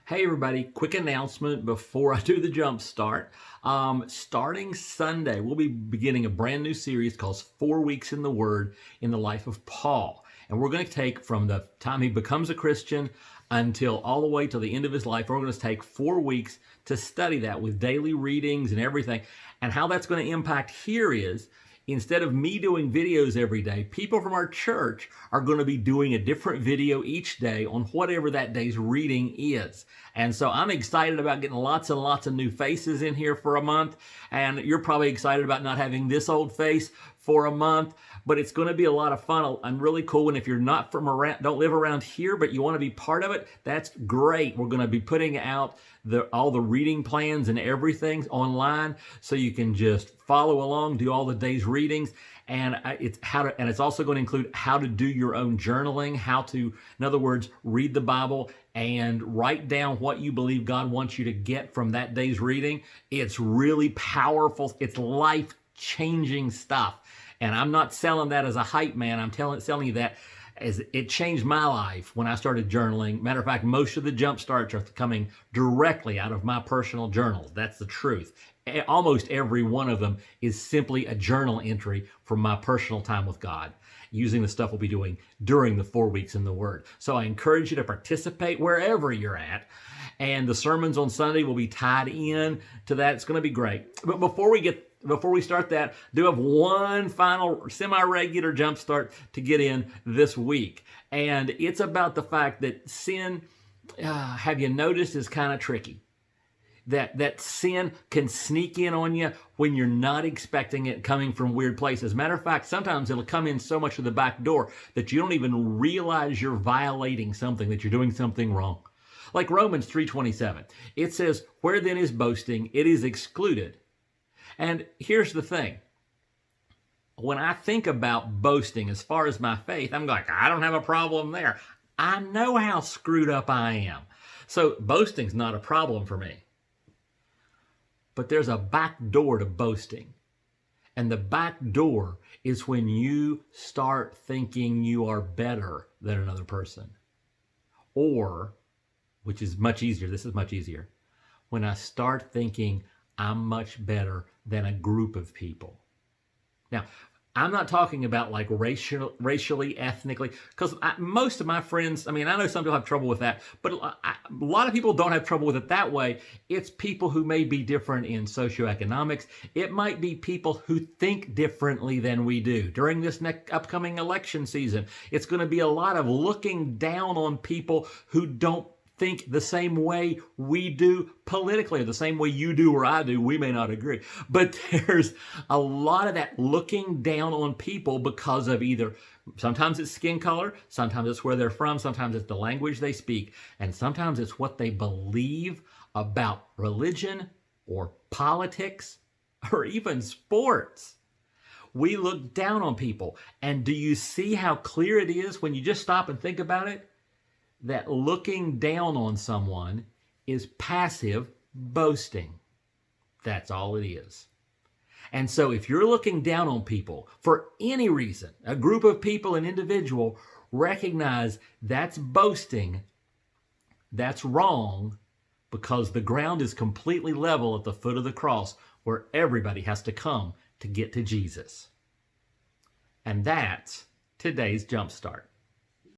Hey everybody, quick announcement before I do the jump start. Starting Sunday, we'll be beginning a brand new series called 4 Weeks in the Word in the Life of Paul. And we're going to take from the time he becomes a Christian until all the way to the end of his life. We're going to take 4 weeks to study that with daily readings and everything. And how that's going to impact here is, instead of me doing videos every day, people from our church are going to be doing a different video each day on whatever that day's reading is. And so I'm excited about getting lots and lots of new faces in here for a month. And you're probably excited about not having this old face for a month, but it's going to be a lot of fun and really cool. And if you're not from around, don't live around here, but you want to be part of it, that's great. We're going to be putting out all the reading plans and everything online, so you can just follow along, do all the day's readings. And it's also going to include how to do your own journaling, how to, in other words, read the Bible and write down what you believe God wants you to get from that day's reading. It's really powerful. It's life-changing stuff. And I'm not selling that as a hype man. I'm selling you that as it changed my life when I started journaling. Matter of fact, most of the jump starts are coming directly out of my personal journals. That's the truth. Almost every one of them is simply a journal entry from my personal time with God, using the stuff we'll be doing during the 4 weeks in the Word. So I encourage you to participate wherever you're at. And the sermons on Sunday will be tied in to that. It's going to be great. But before we start that, I do have one final semi-regular jump start to get in this week. And it's about the fact that sin, have you noticed, is kind of tricky. That sin can sneak in on you when you're not expecting it, coming from weird places. Matter of fact, sometimes it'll come in so much of the back door that you don't even realize you're violating something, that you're doing something wrong. Like Romans 3:27. It says, "Where then is boasting? It is excluded." And here's the thing. When I think about boasting as far as my faith, I'm like, I don't have a problem there. I know how screwed up I am. So boasting's not a problem for me. But there's a back door to boasting. And the back door is when you start thinking you are better than another person. Or, which is much easier, this is much easier, when I start thinking I'm much better than a group of people. Now, I'm not talking about like racially, ethnically, because most of my friends, I know some people have trouble with that, but a lot of people don't have trouble with it that way. It's people who may be different in socioeconomics. It might be people who think differently than we do. During this upcoming election season, it's going to be a lot of looking down on people who don't think the same way we do politically, or the same way you do or I do. We may not agree, but there's a lot of that looking down on people because of either, sometimes it's skin color, sometimes it's where they're from, sometimes it's the language they speak, and sometimes it's what they believe about religion or politics or even sports. We look down on people. And do you see how clear it is when you just stop and think about it? That looking down on someone is passive boasting. That's all it is. And so if you're looking down on people for any reason, a group of people, an individual, recognize that's boasting. That's wrong, because the ground is completely level at the foot of the cross, where everybody has to come to get to Jesus. And that's today's Jump Start.